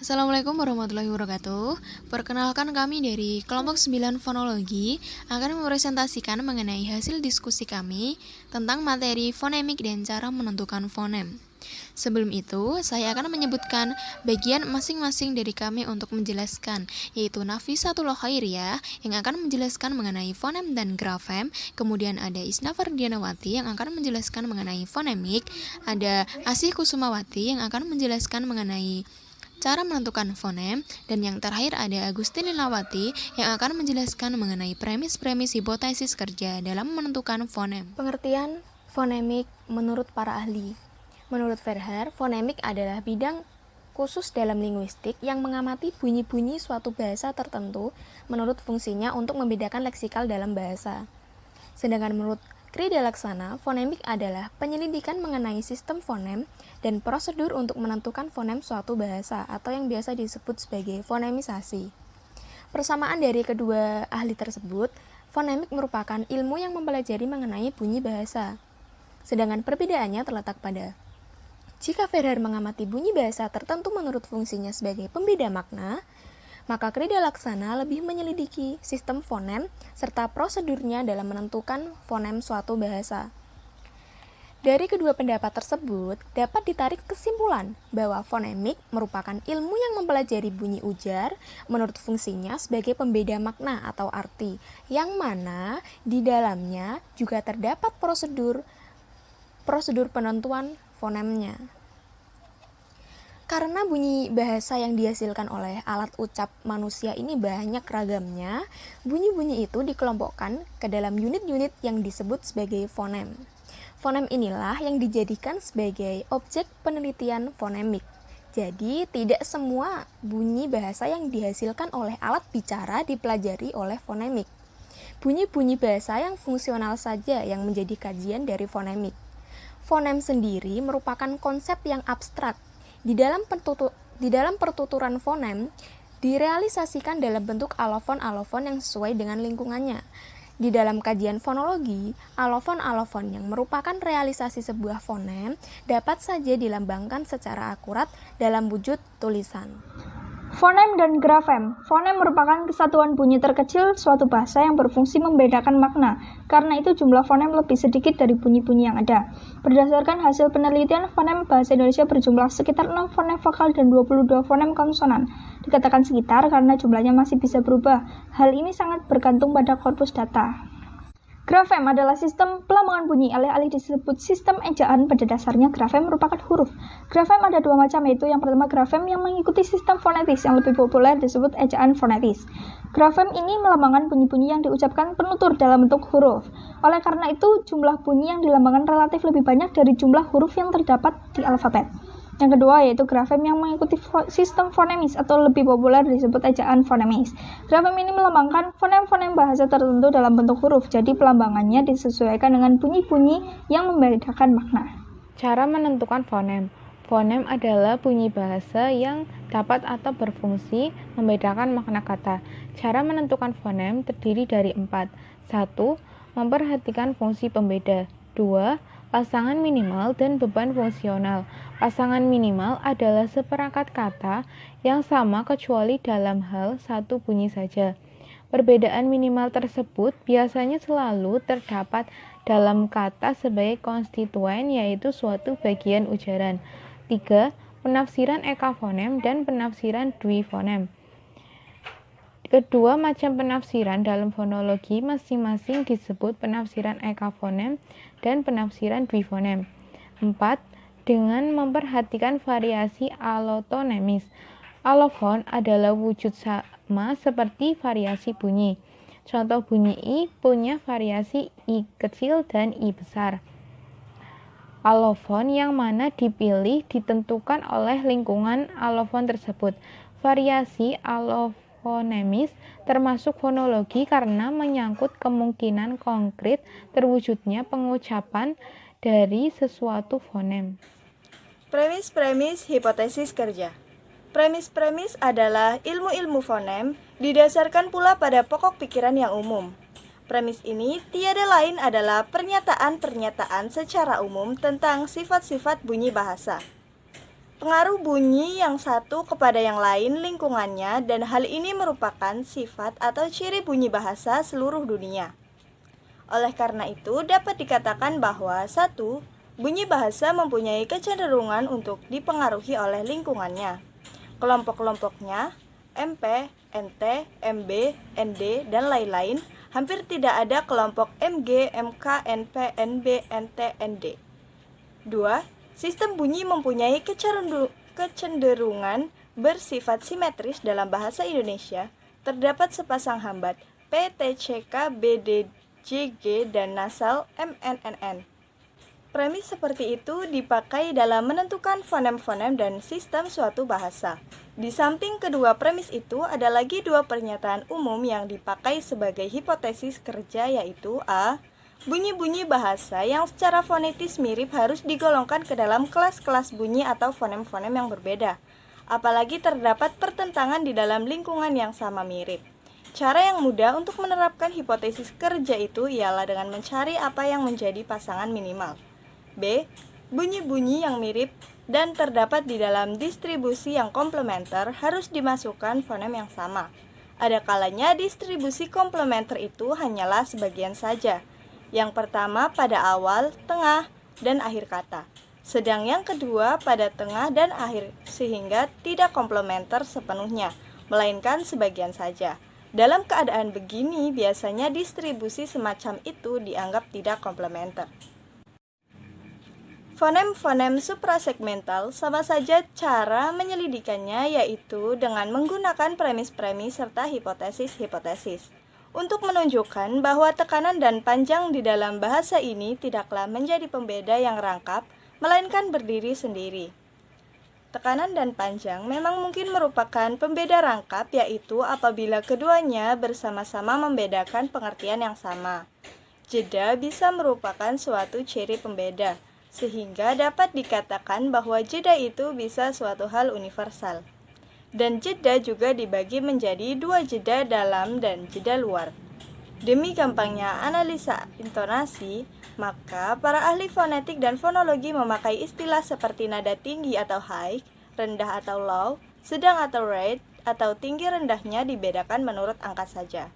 Assalamualaikum warahmatullahi wabarakatuh. Perkenalkan kami dari kelompok 9 fonologi akan mempresentasikan mengenai hasil diskusi kami tentang materi fonemik dan cara menentukan fonem. Sebelum itu, saya akan menyebutkan bagian masing-masing dari kami untuk menjelaskan, yaitu Nafisatul Khairiyah yang akan menjelaskan mengenai fonem dan grafem, kemudian ada Isna Fardianawati yang akan menjelaskan mengenai fonemik, ada Asih Kusumawati yang akan menjelaskan mengenai cara menentukan fonem, dan yang terakhir ada Agustin Lilawati yang akan menjelaskan mengenai premis-premis hipotesis kerja dalam menentukan fonem. Pengertian fonemik menurut para ahli. Menurut Verher, fonemik adalah bidang khusus dalam linguistik yang mengamati bunyi-bunyi suatu bahasa tertentu menurut fungsinya untuk membedakan leksikal dalam bahasa. Sedangkan menurut Krida Laksana, fonemik adalah penyelidikan mengenai sistem fonem dan prosedur untuk menentukan fonem suatu bahasa atau yang biasa disebut sebagai fonemisasi. Persamaan dari kedua ahli tersebut, fonemik merupakan ilmu yang mempelajari mengenai bunyi bahasa. Sedangkan perbedaannya terletak pada jika Verher mengamati bunyi bahasa tertentu menurut fungsinya sebagai pembeda makna, maka Krida Laksana lebih menyelidiki sistem fonem serta prosedurnya dalam menentukan fonem suatu bahasa. Dari kedua pendapat tersebut, dapat ditarik kesimpulan bahwa fonemik merupakan ilmu yang mempelajari bunyi ujar menurut fungsinya sebagai pembeda makna atau arti, yang mana di dalamnya juga terdapat prosedur penentuan fonemnya. Karena bunyi bahasa yang dihasilkan oleh alat ucap manusia ini banyak ragamnya, bunyi-bunyi itu dikelompokkan ke dalam unit-unit yang disebut sebagai fonem. Fonem inilah yang dijadikan sebagai objek penelitian fonemik. Jadi, tidak semua bunyi bahasa yang dihasilkan oleh alat bicara dipelajari oleh fonemik. Bunyi-bunyi bahasa yang fungsional saja yang menjadi kajian dari fonemik. Fonem sendiri merupakan konsep yang abstrak. Di dalam pertuturan fonem direalisasikan dalam bentuk alofon-alofon yang sesuai dengan lingkungannya. Di dalam kajian fonologi, alofon-alofon yang merupakan realisasi sebuah fonem dapat saja dilambangkan secara akurat dalam wujud tulisan. Fonem dan grafem. Fonem merupakan kesatuan bunyi terkecil suatu bahasa yang berfungsi membedakan makna. Karena itu jumlah fonem lebih sedikit dari bunyi-bunyi yang ada. Berdasarkan hasil penelitian, fonem bahasa Indonesia berjumlah sekitar 6 fonem vokal dan 22 fonem konsonan. Dikatakan sekitar karena jumlahnya masih bisa berubah. Hal ini sangat bergantung pada korpus data. Grafem adalah sistem pelambangan bunyi, alih-alih disebut sistem ejaan. Pada dasarnya grafem merupakan huruf. Grafem ada dua macam, yaitu yang pertama grafem yang mengikuti sistem fonetis, yang lebih populer disebut ejaan fonetis. Grafem ini melambangkan bunyi-bunyi yang diucapkan penutur dalam bentuk huruf. Oleh karena itu, jumlah bunyi yang dilambangkan relatif lebih banyak dari jumlah huruf yang terdapat di alfabet. Yang kedua yaitu grafem yang mengikuti sistem fonemis atau lebih populer disebut ejaan fonemis. Grafem ini melambangkan fonem-fonem bahasa tertentu dalam bentuk huruf, jadi pelambangannya disesuaikan dengan bunyi-bunyi yang membedakan makna. Cara menentukan fonem. Fonem adalah bunyi bahasa yang dapat atau berfungsi membedakan makna kata. Cara menentukan fonem terdiri dari 4. 1. Memperhatikan fungsi pembeda. 2. Pasangan minimal dan beban fungsional. Pasangan minimal adalah seperangkat kata yang sama kecuali dalam hal satu bunyi saja. Perbedaan minimal tersebut biasanya selalu terdapat dalam kata sebagai konstituen, yaitu suatu bagian ujaran. 3. Penafsiran ekafonem dan penafsiran dwifonem. Kedua macam penafsiran dalam fonologi masing-masing disebut penafsiran ekafonem dan penafsiran dwifonem. 4. Dengan memperhatikan variasi alotonemis. Alofon adalah wujud sama seperti variasi bunyi. Contoh bunyi I punya variasi I kecil dan I besar. Alofon yang mana dipilih ditentukan oleh lingkungan alofon tersebut. Variasi alofonemis termasuk fonologi karena menyangkut kemungkinan konkret terwujudnya pengucapan dari sesuatu fonem. Premis-premis hipotesis kerja. Premis-premis adalah ilmu-ilmu fonem didasarkan pula pada pokok pikiran yang umum. Premis ini tiada lain adalah pernyataan-pernyataan secara umum tentang sifat-sifat bunyi bahasa. Pengaruh bunyi yang satu kepada yang lain lingkungannya, dan hal ini merupakan sifat atau ciri bunyi bahasa seluruh dunia. Oleh karena itu, dapat dikatakan bahwa satu, bunyi bahasa mempunyai kecenderungan untuk dipengaruhi oleh lingkungannya. Kelompok-kelompoknya, MP, NT, MB, ND, dan lain-lain, hampir tidak ada kelompok MG, MK, NP, NB, NT, ND. 2. Sistem bunyi mempunyai kecenderungan bersifat simetris dalam bahasa Indonesia. Terdapat sepasang hambat P, T, C, K, B, D, J, G, dan nasal M, N, N, N. Premis seperti itu dipakai dalam menentukan fonem-fonem dan sistem suatu bahasa. Di samping kedua premis itu, ada lagi dua pernyataan umum yang dipakai sebagai hipotesis kerja, yaitu A. Bunyi-bunyi bahasa yang secara fonetis mirip harus digolongkan ke dalam kelas-kelas bunyi atau fonem-fonem yang berbeda, apalagi terdapat pertentangan di dalam lingkungan yang sama mirip. Cara yang mudah untuk menerapkan hipotesis kerja itu ialah dengan mencari apa yang menjadi pasangan minimal. B. Bunyi-bunyi yang mirip dan terdapat di dalam distribusi yang komplementer harus dimasukkan fonem yang sama. Ada kalanya distribusi komplementer itu hanyalah sebagian saja. Yang pertama pada awal, tengah, dan akhir kata. Sedang yang kedua pada tengah dan akhir, sehingga tidak komplementer sepenuhnya, melainkan sebagian saja. Dalam keadaan begini, biasanya distribusi semacam itu dianggap tidak komplementer. Fonem-fonem suprasegmental sama saja cara menyelidikannya, yaitu dengan menggunakan premis-premis serta hipotesis-hipotesis. Untuk menunjukkan bahwa tekanan dan panjang di dalam bahasa ini tidaklah menjadi pembeda yang rangkap, melainkan berdiri sendiri. Tekanan dan panjang memang mungkin merupakan pembeda rangkap, yaitu apabila keduanya bersama-sama membedakan pengertian yang sama. Jeda bisa merupakan suatu ciri pembeda, sehingga dapat dikatakan bahwa jeda itu bisa suatu hal universal. Dan jeda juga dibagi menjadi dua, jeda dalam dan jeda luar. Demi gampangnya analisa intonasi, maka para ahli fonetik dan fonologi memakai istilah seperti nada tinggi atau high, rendah atau low, sedang atau rate, atau tinggi rendahnya dibedakan menurut angka saja.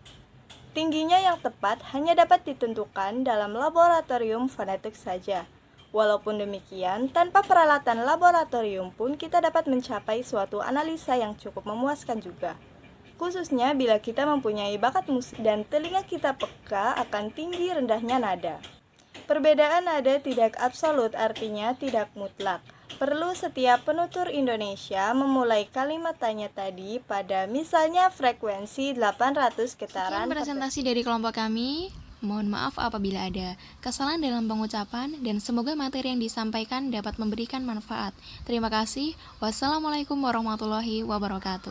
Tingginya yang tepat hanya dapat ditentukan dalam laboratorium fonetik saja. Walaupun demikian, tanpa peralatan laboratorium pun kita dapat mencapai suatu analisa yang cukup memuaskan juga. Khususnya bila kita mempunyai bakat musik dan telinga kita peka akan tinggi rendahnya nada. Perbedaan nada tidak absolut, artinya tidak mutlak. Perlu setiap penutur Indonesia memulai kalimat tanya tadi pada misalnya frekuensi 800 getaran. Sekian presentasi dari kelompok kami. Mohon maaf apabila ada kesalahan dalam pengucapan dan semoga materi yang disampaikan dapat memberikan manfaat. Terima kasih. Wassalamualaikum warahmatullahi wabarakatuh.